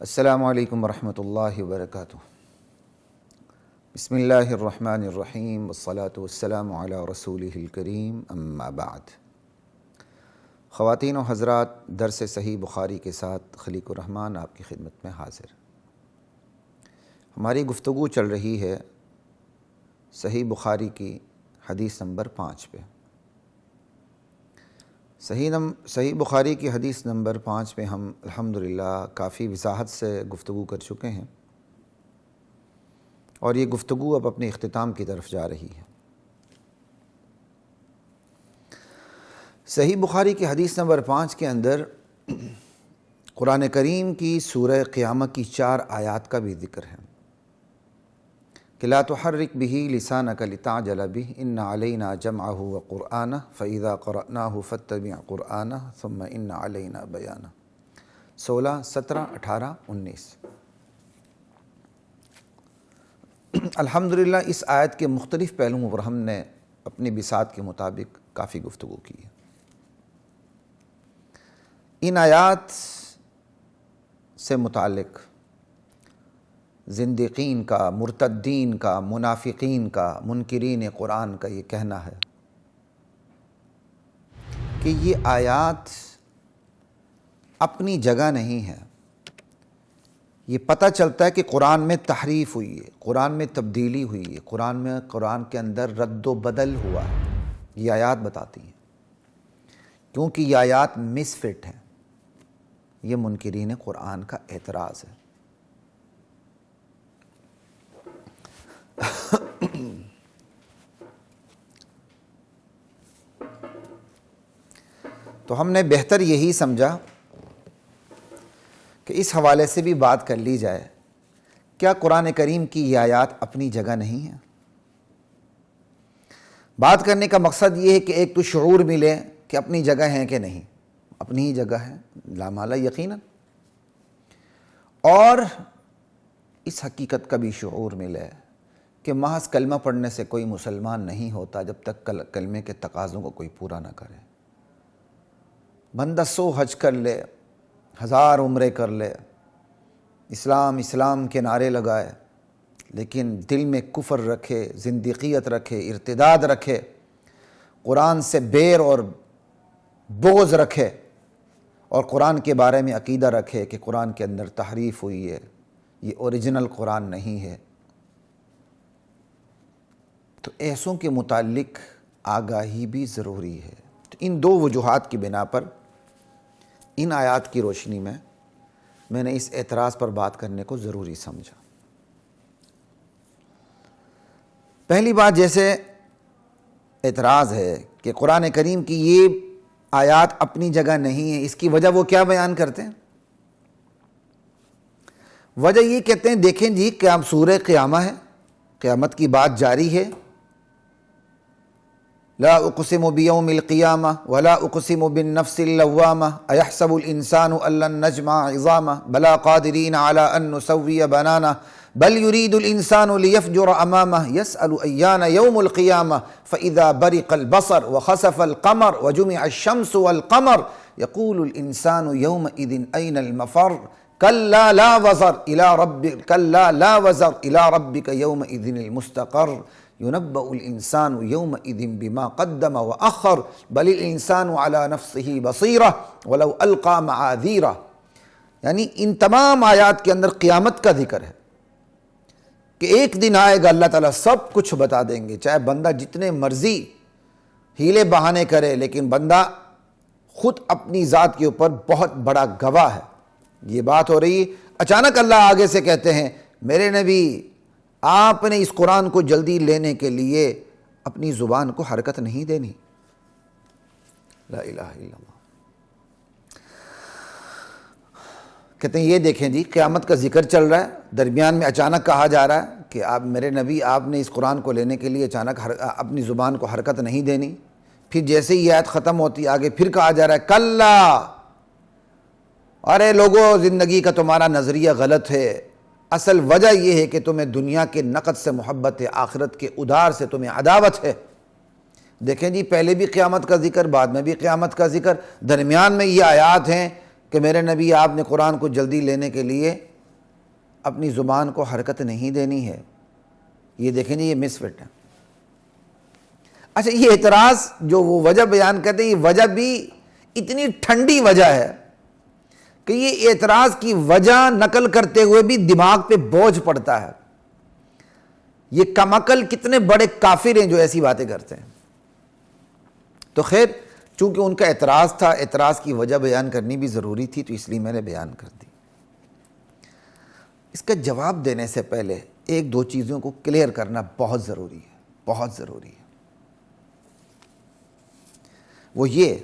السلام علیکم ورحمۃ اللہ وبرکاتہ۔ بسم اللہ الرحمن الرحیم والصلاة والسلام علی رسولہ الکریم، اما بعد۔ خواتین و حضرات، درس صحیح بخاری کے ساتھ خلیق الرحمن آپ کی خدمت میں حاضر۔ ہماری گفتگو چل رہی ہے صحیح بخاری کی حدیث نمبر 5 پہ۔ صحیح بخاری کی حدیث نمبر 5 میں ہم الحمدللہ کافی وضاحت سے گفتگو کر چکے ہیں، اور یہ گفتگو اب اپنے اختتام کی طرف جا رہی ہے۔ صحیح بخاری کی حدیث نمبر 5 کے اندر قرآن کریم کی سورہ قیامہ کی 4 آیات کا بھی ذکر ہے کہ لا تحرک بہ لسانک لتعجل بہ ان علینا جمعہ وقرآنہ فاذا قرأناہ فاتبع قرآنہ ثم ان علینا بیانہ۔ 16، 17، 18، 19۔ الحمدللہ اس آیت کے مختلف پہلوؤں پر ہم نے اپنی بساط کے مطابق کافی گفتگو کی ہے۔ ان آیات سے متعلق زندقین کا، مرتدین کا، منافقین کا، منکرین قرآن کا یہ کہنا ہے کہ یہ آیات اپنی جگہ نہیں ہے۔ یہ پتہ چلتا ہے کہ قرآن میں تحریف ہوئی ہے، قرآن میں تبدیلی ہوئی ہے، قرآن کے اندر رد و بدل ہوا ہے، یہ آیات بتاتی ہیں، کیونکہ یہ آیات مس فٹ ہیں۔ یہ منکرین قرآن کا اعتراض ہے۔ تو ہم نے بہتر یہی سمجھا کہ اس حوالے سے بھی بات کر لی جائے، کیا قرآن کریم کی یہ آیات اپنی جگہ نہیں ہیں؟ بات کرنے کا مقصد یہ ہے کہ ایک تو شعور ملے کہ اپنی جگہ ہیں کہ نہیں، اپنی ہی جگہ ہے لا مالا یقیناً، اور اس حقیقت کا بھی شعور ملے کہ محض کلمہ پڑھنے سے کوئی مسلمان نہیں ہوتا جب تک کلمے کے تقاضوں کو کوئی پورا نہ کرے۔ بندہ 100 حج کر لے، 1000 عمرے کر لے، اسلام اسلام کے نعرے لگائے، لیکن دل میں کفر رکھے، زندقیت رکھے، ارتداد رکھے، قرآن سے بیر اور بغض رکھے، اور قرآن کے بارے میں عقیدہ رکھے کہ قرآن کے اندر تحریف ہوئی ہے، یہ اوریجنل قرآن نہیں ہے، تو ایسوں کے متعلق آگاہی بھی ضروری ہے۔ تو ان 2 وجوہات کی بنا پر ان آیات کی روشنی میں میں نے اس اعتراض پر بات کرنے کو ضروری سمجھا۔ پہلی بات، جیسے اعتراض ہے کہ قرآن کریم کی یہ آیات اپنی جگہ نہیں ہے، اس کی وجہ وہ کیا بیان کرتے ہیں؟ وجہ یہ کہتے ہیں، دیکھیں جی سورہ قیامہ ہے، قیامت کی بات جاری ہے، لا اقسم بیوم القیامہ ولا اقسم بالنفس اللوامہ ایحسب الانسان ان لن نجمع عظامہ بلا قادرین علی ان نسوی بنانہ بل یرید الانسان لیفجر امامہ یسأل ایان یوم القیامہ فاذا برق البصر وخسف القمر وجمع الشمس والقمر یقول الانسان یومئذ این المفر کلا لا وزر الی ربک یومئذ المستقر ينبأ الانسان يومئذ بما قدم واخر بل الانسان على نفسه بصیرہ ولو القى معاذیرہ۔ یعنی ان تمام آیات کے اندر قیامت کا ذکر ہے کہ ایک دن آئے گا اللہ تعالیٰ سب کچھ بتا دیں گے، چاہے بندہ جتنے مرضی ہیلے بہانے کرے، لیکن بندہ خود اپنی ذات کے اوپر بہت بڑا گواہ ہے۔ یہ بات ہو رہی، اچانک اللہ آگے سے کہتے ہیں، میرے نبی آپ نے اس قرآن کو جلدی لینے کے لیے اپنی زبان کو حرکت نہیں دینی۔ لا الہ الا اللہ۔ کہتے ہیں یہ دیکھیں جی قیامت کا ذکر چل رہا ہے، درمیان میں اچانک کہا جا رہا ہے کہ آپ میرے نبی آپ نے اس قرآن کو لینے کے لیے اچانک اپنی زبان کو حرکت نہیں دینی۔ پھر جیسے ہی آیت ختم ہوتی آگے پھر کہا جا رہا ہے کلا، ارے لوگو زندگی کا تمہارا نظریہ غلط ہے، اصل وجہ یہ ہے کہ تمہیں دنیا کے نقد سے محبت ہے، آخرت کے ادھار سے تمہیں عداوت ہے۔ دیکھیں جی پہلے بھی قیامت کا ذکر، بعد میں بھی قیامت کا ذکر، درمیان میں یہ آیات ہیں کہ میرے نبی آپ نے قرآن کو جلدی لینے کے لیے اپنی زبان کو حرکت نہیں دینی ہے، یہ دیکھیں جی یہ مس فٹ ہے۔ اچھا، یہ اعتراض جو وہ وجہ بیان کرتے ہیں، یہ وجہ بھی اتنی ٹھنڈی وجہ ہے کہ یہ اعتراض کی وجہ نقل کرتے ہوئے بھی دماغ پہ بوجھ پڑتا ہے۔ یہ کم عقل کتنے بڑے کافر ہیں جو ایسی باتیں کرتے ہیں۔ تو خیر، چونکہ ان کا اعتراض تھا، اعتراض کی وجہ بیان کرنی بھی ضروری تھی، تو اس لیے میں نے بیان کر دی۔ اس کا جواب دینے سے پہلے ایک دو چیزوں کو کلیئر کرنا بہت ضروری ہے، بہت ضروری ہے۔ وہ یہ،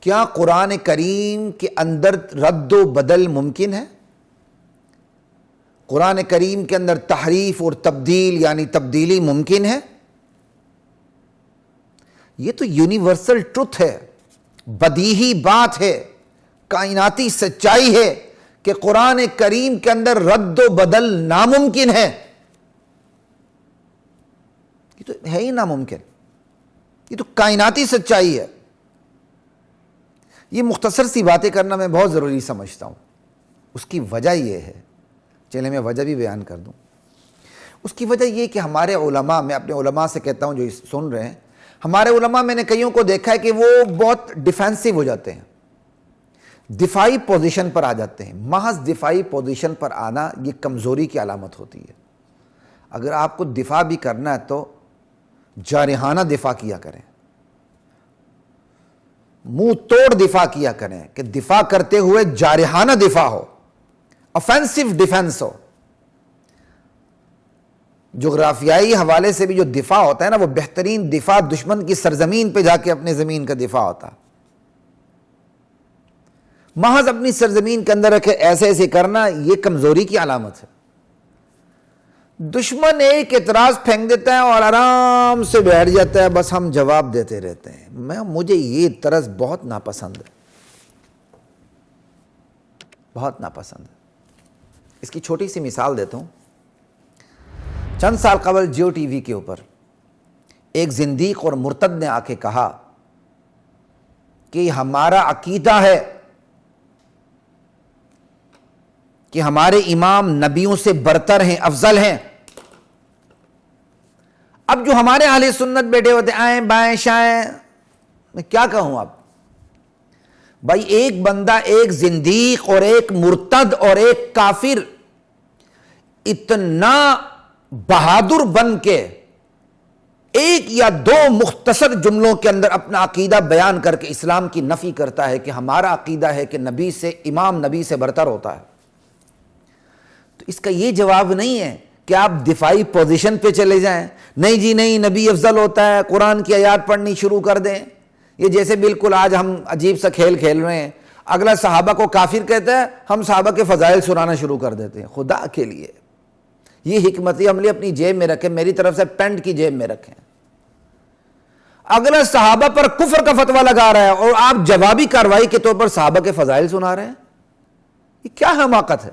کیا قرآن کریم کے اندر رد و بدل ممکن ہے؟ قرآن کریم کے اندر تحریف اور تبدیل یعنی تبدیلی ممکن ہے؟ یہ تو یونیورسل ٹروتھ ہے، بدیہی بات ہے، کائناتی سچائی ہے کہ قرآن کریم کے اندر رد و بدل ناممکن ہے۔ یہ تو ہے ہی ناممکن، یہ تو کائناتی سچائی ہے۔ یہ مختصر سی باتیں کرنا میں بہت ضروری سمجھتا ہوں۔ اس کی وجہ یہ ہے، چلے میں وجہ بھی بیان کر دوں۔ اس کی وجہ یہ کہ ہمارے علماء، میں اپنے علماء سے کہتا ہوں جو سن رہے ہیں، ہمارے علماء میں نے کئیوں کو دیکھا ہے کہ وہ بہت ڈیفینسو ہو جاتے ہیں، دفاعی پوزیشن پر آ جاتے ہیں۔ محض دفاعی پوزیشن پر آنا یہ کمزوری کی علامت ہوتی ہے۔ اگر آپ کو دفاع بھی کرنا ہے تو جارحانہ دفاع کیا کریں، منہ توڑ دفاع کیا کریں، کہ دفاع کرتے ہوئے جارحانہ دفاع ہو، offensive ڈیفنس ہو۔ جغرافیائی حوالے سے بھی جو دفاع ہوتا ہے نا، وہ بہترین دفاع دشمن کی سرزمین پہ جا کے اپنے زمین کا دفاع ہوتا ہے۔ محض اپنی سرزمین کے اندر رکھے ایسے ایسے کرنا، یہ کمزوری کی علامت ہے۔ دشمن ایک اعتراض پھینک دیتا ہے اور آرام سے بیٹھ جاتا ہے، بس ہم جواب دیتے رہتے ہیں۔ مجھے یہ طرز بہت ناپسند ہے، بہت ناپسند ہے۔ اس کی چھوٹی سی مثال دیتا ہوں۔ چند سال قبل جیو ٹی وی کے اوپر ایک زندیق اور مرتد نے آ کے کہا کہ ہمارا عقیدہ ہے کہ ہمارے امام نبیوں سے برتر ہیں، افضل ہیں۔ اب جو ہمارے اہل سنت بیٹھے ہوتے آئیں بائیں شائیں، میں کیا کہوں اب؟ بھائی ایک بندہ، ایک زندیق اور ایک مرتد اور ایک کافر اتنا بہادر بن کے ایک یا دو مختصر جملوں کے اندر اپنا عقیدہ بیان کر کے اسلام کی نفی کرتا ہے کہ ہمارا عقیدہ ہے کہ نبی سے، امام نبی سے برتر ہوتا ہے۔ تو اس کا یہ جواب نہیں ہے کہ آپ دفاعی پوزیشن پہ چلے جائیں، نہیں جی نہیں نبی افضل ہوتا ہے، قرآن کی آیات پڑھنی شروع کر دیں۔ یہ جیسے بالکل آج ہم عجیب سا کھیل کھیل رہے ہیں، اگلا صحابہ کو کافر کہتا ہے، ہم صحابہ کے فضائل سنانا شروع کر دیتے ہیں۔ خدا کے لیے یہ حکمت عملی اپنی جیب میں رکھیں، میری طرف سے پینٹ کی جیب میں رکھیں۔ اگلا صحابہ پر کفر کا فتویٰ لگا رہا ہے اور آپ جوابی کارروائی کے طور پر صحابہ کے فضائل سنا رہے ہیں، یہ کیا حماقت ہے؟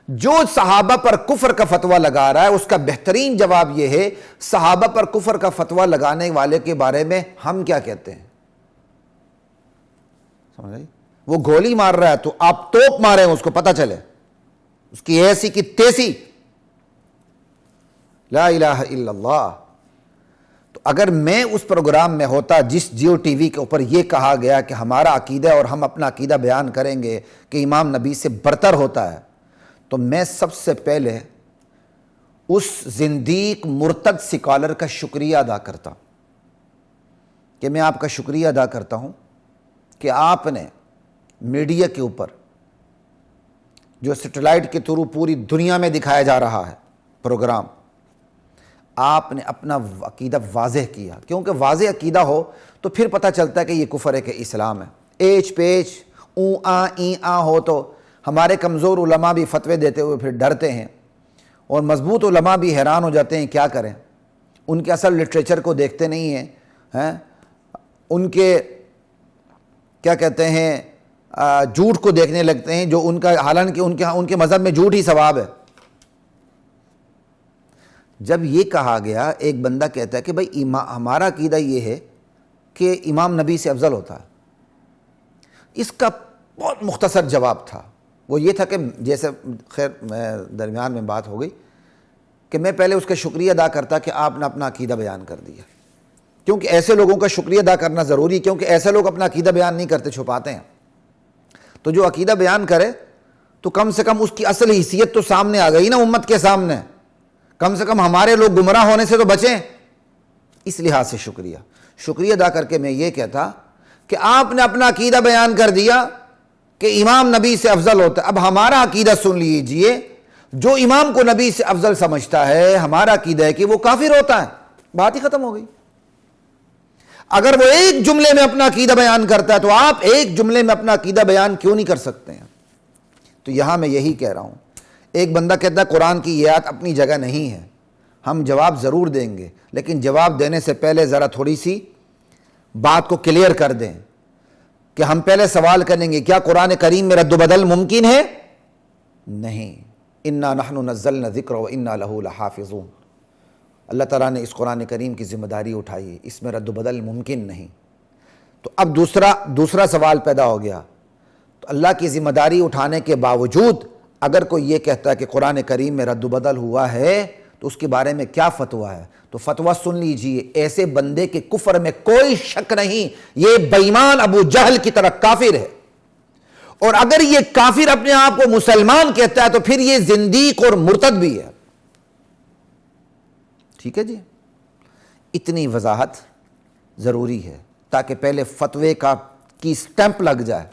جو صحابہ پر کفر کا فتویٰ لگا رہا ہے اس کا بہترین جواب یہ ہے، صحابہ پر کفر کا فتویٰ لگانے والے کے بارے میں ہم کیا کہتے ہیں؟ سمجھ گئی؟ وہ گولی مار رہا ہے تو آپ توپ ماریں اس کو پتہ چلے، اس کی ایسی کی تیسی۔ لا الہ الا اللہ۔ تو اگر میں اس پروگرام میں ہوتا جس جیو ٹی وی کے اوپر یہ کہا گیا کہ ہمارا عقیدہ اور ہم اپنا عقیدہ بیان کریں گے کہ امام نبی سے برتر ہوتا ہے، تو میں سب سے پہلے اس زندیق مرتد سکالر کا شکریہ ادا کرتا کہ میں آپ کا شکریہ ادا کرتا ہوں کہ آپ نے میڈیا کے اوپر جو سیٹلائٹ کے تھرو پوری دنیا میں دکھایا جا رہا ہے پروگرام، آپ نے اپنا عقیدہ واضح کیا، کیونکہ واضح عقیدہ ہو تو پھر پتہ چلتا ہے کہ یہ کفر ہے کہ اسلام ہے۔ ایچ پیچ اوں آ ای آ ہو تو ہمارے کمزور علماء بھی فتوے دیتے ہوئے پھر ڈرتے ہیں، اور مضبوط علماء بھی حیران ہو جاتے ہیں کیا کریں، ان کے اصل لٹریچر کو دیکھتے نہیں ہیں، ان کے کیا کہتے ہیں جھوٹ کو دیکھنے لگتے ہیں، جو ان کا حالانکہ ان کے مذہب میں جھوٹ ہی ثواب ہے۔ جب یہ کہا گیا، ایک بندہ کہتا ہے کہ بھائی ہمارا عقیدہ یہ ہے کہ امام نبی سے افضل ہوتا ہے، اس کا بہت مختصر جواب تھا وہ یہ تھا کہ جیسے خیر میں درمیان میں بات ہو گئی کہ میں پہلے اس کا شکریہ ادا کرتا کہ آپ نے اپنا عقیدہ بیان کر دیا، کیونکہ ایسے لوگوں کا شکریہ ادا کرنا ضروری ہے، کیونکہ ایسے لوگ اپنا عقیدہ بیان نہیں کرتے، چھپاتے ہیں۔ تو جو عقیدہ بیان کرے تو کم سے کم اس کی اصل حیثیت تو سامنے آ گئی نا امت کے سامنے، کم سے کم ہمارے لوگ گمراہ ہونے سے تو بچیں۔ اس لحاظ سے شکریہ ادا کر کے میں یہ کہتا کہ آپ نے اپنا عقیدہ بیان کر دیا کہ امام نبی سے افضل ہوتا ہے۔ اب ہمارا عقیدہ سن لیجئے، جو امام کو نبی سے افضل سمجھتا ہے، ہمارا عقیدہ ہے کہ وہ کافر ہوتا ہے، بات ہی ختم ہو گئی۔ اگر وہ ایک جملے میں اپنا عقیدہ بیان کرتا ہے تو آپ ایک جملے میں اپنا عقیدہ بیان کیوں نہیں کر سکتے ہیں؟ تو یہاں میں یہی کہہ رہا ہوں، ایک بندہ کہتا ہے قرآن کی یہ آیت اپنی جگہ نہیں ہے، ہم جواب ضرور دیں گے، لیکن جواب دینے سے پہلے ذرا تھوڑی سی بات کو کلیئر کر دیں کہ ہم پہلے سوال کریں گے کیا قرآن کریم میں رد و بدل ممکن ہے؟ نہیں، انا نحن نزلنا الذکر وانا لہ لحافظون، اللہ تعالیٰ نے اس قرآن کریم کی ذمہ داری اٹھائی ہے، اس میں رد و بدل ممکن نہیں۔ تو اب دوسرا سوال پیدا ہو گیا، تو اللہ کی ذمہ داری اٹھانے کے باوجود اگر کوئی یہ کہتا ہے کہ قرآن کریم میں رد و بدل ہوا ہے تو اس کے بارے میں کیا فتویٰ ہے؟ تو فتویٰ سن لیجئے، ایسے بندے کے کفر میں کوئی شک نہیں، یہ بے ایمان ابو جہل کی طرح کافر ہے، اور اگر یہ کافر اپنے آپ کو مسلمان کہتا ہے تو پھر یہ زندیق اور مرتد بھی ہے۔ ٹھیک ہے جی، اتنی وضاحت ضروری ہے تاکہ پہلے فتوے کی سٹیمپ لگ جائے۔